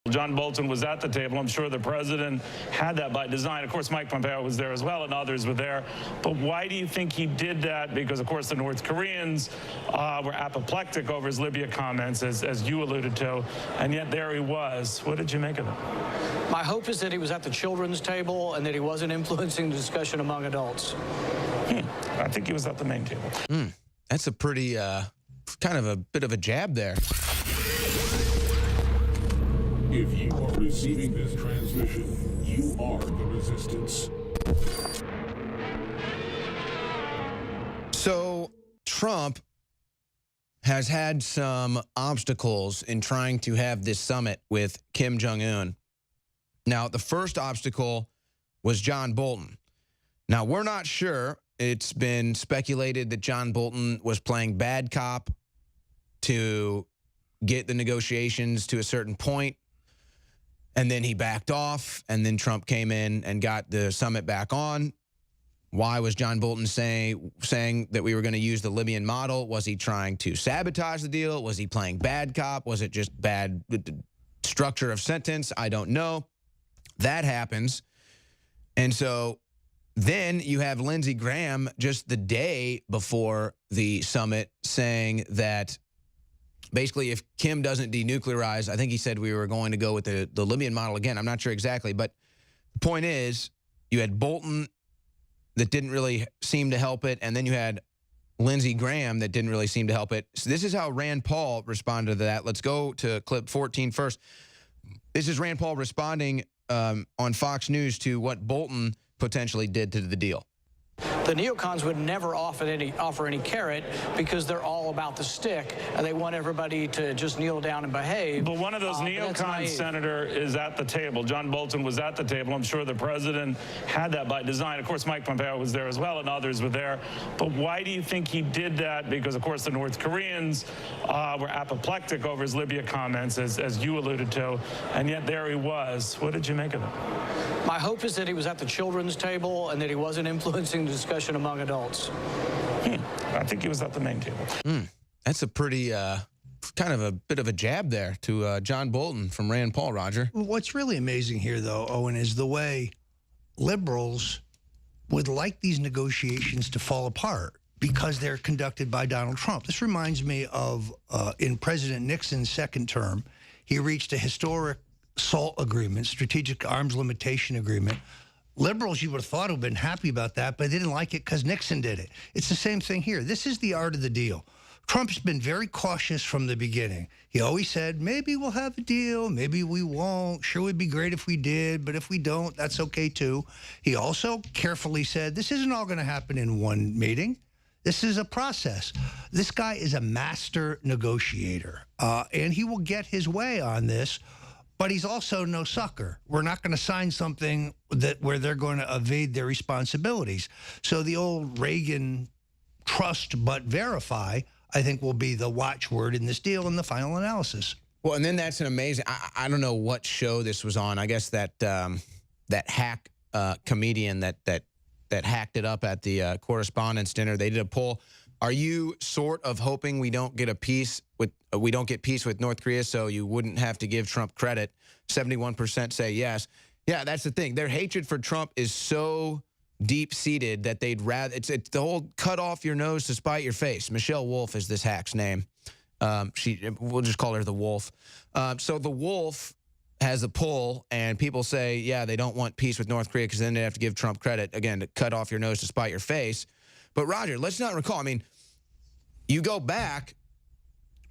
John Bolton was at the table. I'm sure the president had that by design. Of course, Mike Pompeo was there as well, and others were there. But why do you think he did that? Because, of course, the North Koreans were apoplectic over his Libya comments, as you alluded to, and yet there he was. What did you make of it? My hope is that he was at the children's table and that he wasn't influencing the discussion among adults. I think he was at the main table. That's a pretty, kind of a bit of a jab there. If you are receiving this transmission, you are the resistance. So Trump has had some obstacles in trying to have this summit with Kim Jong-un. Now, the first obstacle was John Bolton. Now, we're not sure. It's been speculated that John Bolton was playing bad cop to get the negotiations to a certain point. And then he backed off, and then Trump came in and got the summit back on. Why was John Bolton saying that we were going to use the Libyan model? Was he trying to sabotage the deal? Was he playing bad cop? Was it just bad structure of sentence? I don't know. That happens. And so then you have Lindsey Graham just the day before the summit saying that basically, if Kim doesn't denuclearize, I think he said we were going to go with the Libyan model again. I'm not sure exactly. But the point is, you had Bolton that didn't really seem to help it, and then you had Lindsey Graham that didn't really seem to help it. So this is how Rand Paul responded to that. Let's go to clip 14 first. This is Rand Paul responding on Fox News to what Bolton potentially did to the deal. The neocons would never offer any carrot because they're all about the stick, and they want everybody to just kneel down and behave. But one of those neocons, Senator, is at the table. John Bolton was at the table. I'm sure the president had that by design. Of course, Mike Pompeo was there as well, and others were there. But why do you think he did that? Because, of course, the North Koreans were apoplectic over his Libya comments, as you alluded to, and yet there he was. What did you make of it? My hope is that he was at the children's table and that he wasn't influencing the discussion among adults. I think he was at the main table. That's a pretty, kind of a bit of a jab there to John Bolton from Rand Paul, Roger. What's really amazing here, though, Owen, is the way liberals would like these negotiations to fall apart because they're conducted by Donald Trump. This reminds me of in President Nixon's second term, he reached a historic SALT agreement, strategic arms limitation agreement. Liberals, you would have thought, would have been happy about that, but they didn't like it because Nixon did it. It's the same thing here. This is the art of the deal. Trump's been very cautious from the beginning. He always said, maybe we'll have a deal, maybe we won't. Sure would be great if we did, but if we don't, that's okay too. He also carefully said, this isn't all going to happen in one meeting. This is a process. This guy is a master negotiator, and he will get his way on this. But he's also no sucker. We're not going to sign something where they're going to evade their responsibilities. So the old Reagan trust but verify, I think, will be the watchword in this deal in the final analysis. Well, and then that's an amazing, I don't know what show this was on. I guess that that hack comedian that hacked it up at the Correspondents' Dinner, they did a poll. Are you sort of hoping we don't get peace with North Korea, so you wouldn't have to give Trump credit? 71% say yes. Yeah, that's the thing. Their hatred for Trump is so deep-seated that they'd rather it's the whole cut off your nose to spite your face. Michelle Wolf is this hack's name. We'll just call her the Wolf. So the Wolf has a poll, and people say, yeah, they don't want peace with North Korea because then they have to give Trump credit, again, to cut off your nose to spite your face. But, Roger, let's not recall. I mean, you go back,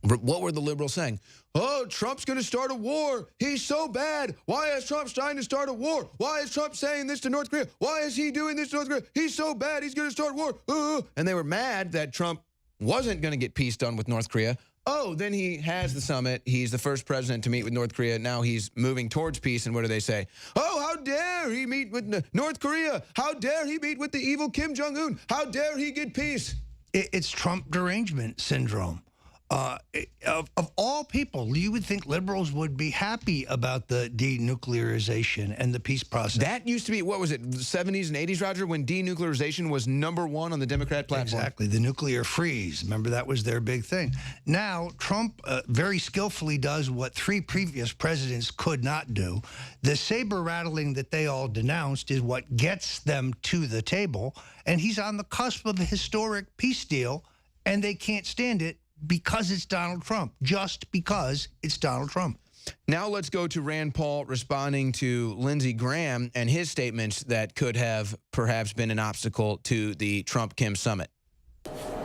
what were the liberals saying? Oh, Trump's going to start a war. He's so bad. Why is Trump trying to start a war? Why is Trump saying this to North Korea? Why is he doing this to North Korea? He's so bad. He's going to start a war. And they were mad that Trump wasn't going to get peace done with North Korea. Oh, then he has the summit. He's the first president to meet with North Korea. Now he's moving towards peace. And what do they say? Oh, how dare he meet with North Korea? How dare he meet with the evil Kim Jong-un? How dare he get peace? It's Trump derangement syndrome. Of all people, you would think liberals would be happy about the denuclearization and the peace process. That used to be, what was it, 70s and 80s, Roger, when denuclearization was #1 on the Democrat platform? Exactly, the nuclear freeze. Remember, that was their big thing. Now, Trump very skillfully does what 3 previous presidents could not do. The saber rattling that they all denounced is what gets them to the table, and he's on the cusp of a historic peace deal, and they can't stand it because it's Donald Trump, just because it's Donald Trump. Now let's go to Rand Paul responding to Lindsey Graham and his statements that could have perhaps been an obstacle to the Trump-Kim summit.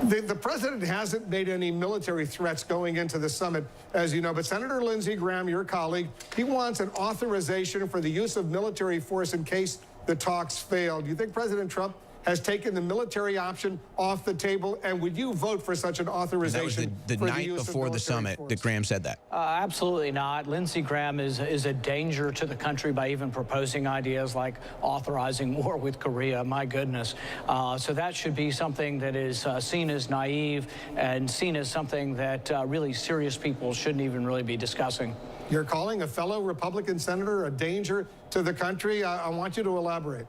The president hasn't made any military threats going into the summit, as you know, but Senator Lindsey Graham, your colleague, he wants an authorization for the use of military force in case the talks fail. Do you think President Trump has taken the military option off the table, and would you vote for such an authorization? That was the night before the summit that Graham said that. Absolutely not. Lindsey Graham is a danger to the country by even proposing ideas like authorizing war with Korea. My goodness. So that should be something that is seen as naive and seen as something that really serious people shouldn't even really be discussing. You're calling a fellow Republican senator a danger to the country. I want you to elaborate.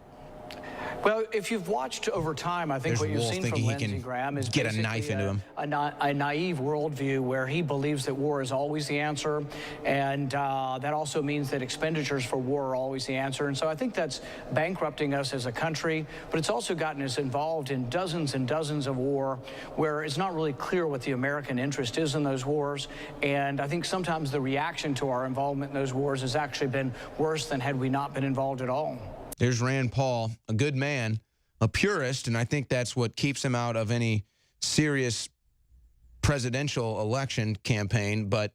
Well, if you've watched over time, I think There's what you've Wolf seen thinking from he can Lindsey Graham is get a basically knife into him. A naive worldview where he believes that war is always the answer, and that also means that expenditures for war are always the answer. And so I think that's bankrupting us as a country, but it's also gotten us involved in dozens and dozens of war where it's not really clear what the American interest is in those wars. And I think sometimes the reaction to our involvement in those wars has actually been worse than had we not been involved at all. There's Rand Paul, a good man, a purist, and I think that's what keeps him out of any serious presidential election campaign. But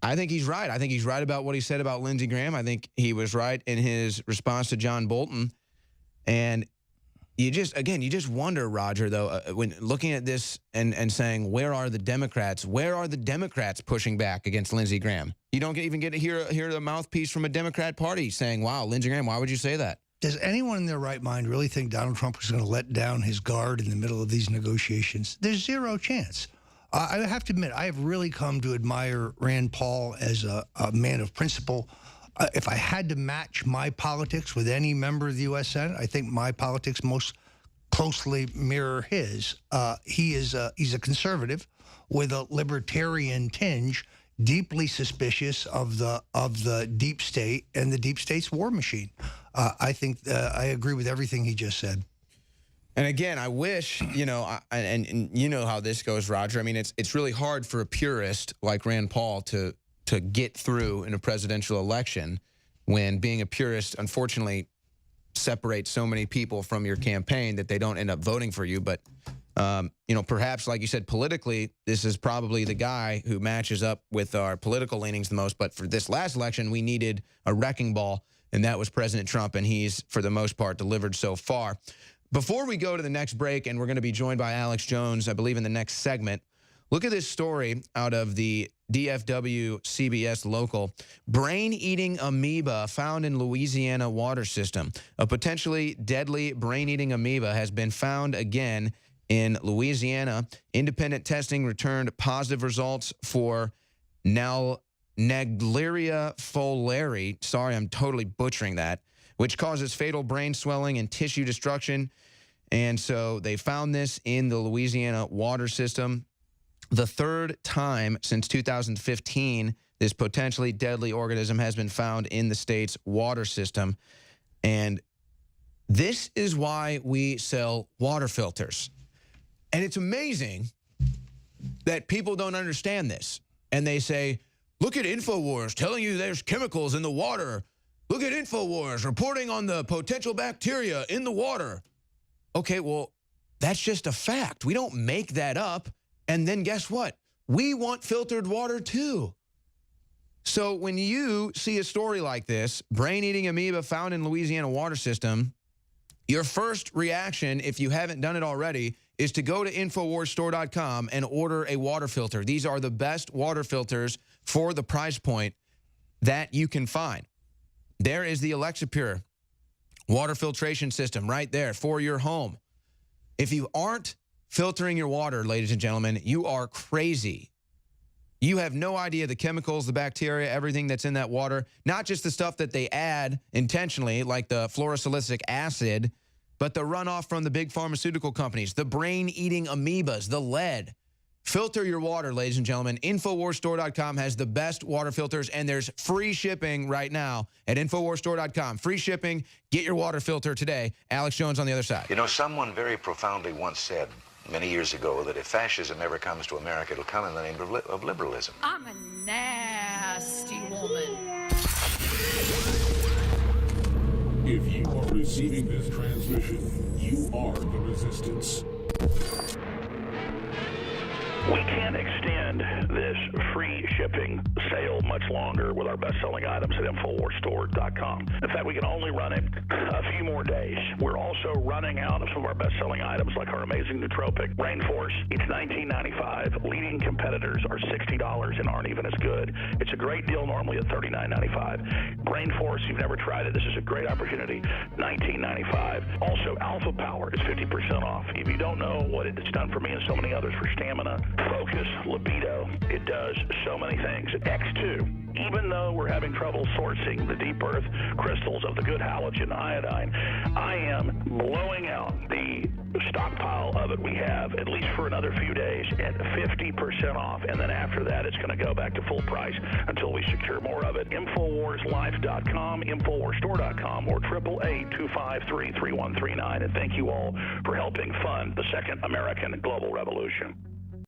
I think he's right. I think he's right about what he said about Lindsey Graham. I think he was right in his response to John Bolton. And you just wonder, Roger, though, when looking at this and saying, where are the Democrats? Where are the Democrats pushing back against Lindsey Graham? You don't even get to hear the mouthpiece from a Democrat party saying, wow, Lindsey Graham, why would you say that? Does anyone in their right mind really think Donald Trump is going to let down his guard in the middle of these negotiations? There's zero chance. I have to admit, I have really come to admire Rand Paul as a man of principle. If I had to match my politics with any member of the U.S. Senate, I think my politics most closely mirror his. He's a conservative with a libertarian tinge, deeply suspicious of the deep state and the deep state's war machine. I think I agree with everything he just said. And again, I wish, and you know how this goes, Roger. I mean, it's really hard for a purist like Rand Paul to get through in a presidential election when being a purist, unfortunately, separates so many people from your campaign that they don't end up voting for you. But, perhaps, like you said, politically, this is probably the guy who matches up with our political leanings the most. But for this last election, we needed a wrecking ball, and that was President Trump, and he's, for the most part, delivered so far. Before we go to the next break, and we're going to be joined by Alex Jones, I believe, in the next segment, look at this story out of the DFW CBS local. Brain-eating amoeba found in Louisiana water system. A potentially deadly brain-eating amoeba has been found again in Louisiana. Independent testing returned positive results for Naegleria fowleri. Sorry, I'm totally butchering that, which causes fatal brain swelling and tissue destruction. And so they found this in the Louisiana water system. The third time since 2015, this potentially deadly organism has been found in the state's water system. And this is why we sell water filters. And it's amazing that people don't understand this. And they say, look at InfoWars telling you there's chemicals in the water. Look at InfoWars reporting on the potential bacteria in the water. Okay, well, that's just a fact. We don't make that up. And then guess what? We want filtered water too. So when you see a story like this, brain-eating amoeba found in Louisiana water system, your first reaction, if you haven't done it already, is to go to InfoWarsStore.com and order a water filter. These are the best water filters for the price point that you can find. There is the Alexapure water filtration system right there for your home. If you aren't filtering your water, ladies and gentlemen. You are crazy. You have no idea the chemicals, the bacteria, everything that's in that water, not just the stuff that they add intentionally, like the fluorosilicic acid, but the runoff from the big pharmaceutical companies, the brain-eating amoebas, the lead. Filter your water, ladies and gentlemen. InfoWarsStore.com has the best water filters, and there's free shipping right now at InfoWarsStore.com. Free shipping. Get your water filter today. Alex Jones on the other side. You know, someone very profoundly once said many years ago that if fascism ever comes to America, it'll come in the name of liberalism. I'm a nasty woman. If you are receiving this transmission, you are the resistance. We can't extend this free shipping sale much longer with our best-selling items at InfoWarsStore.com. In fact, we can only run it a few more days. We're also running out of some of our best-selling items like our amazing nootropic Rainforce. It's $19.95. Leading competitors are $60 and aren't even as good. It's a great deal normally at $39.95. Rainforce, you've never tried it. This is a great opportunity. $19.95. Also, Alpha Power is 50% off. If you don't know what it's done for me and so many others for stamina, focus, libido, it does so many things. X2, even though we're having trouble sourcing the deep earth crystals of the good halogen iodine, I am blowing out the stockpile of it we have, at least for another few days, at 50% off. And then after that, it's going to go back to full price until we secure more of it. InfoWarsLife.com, InfoWarsStore.com, or 888-253-3139. And thank you all for helping fund the second American global revolution.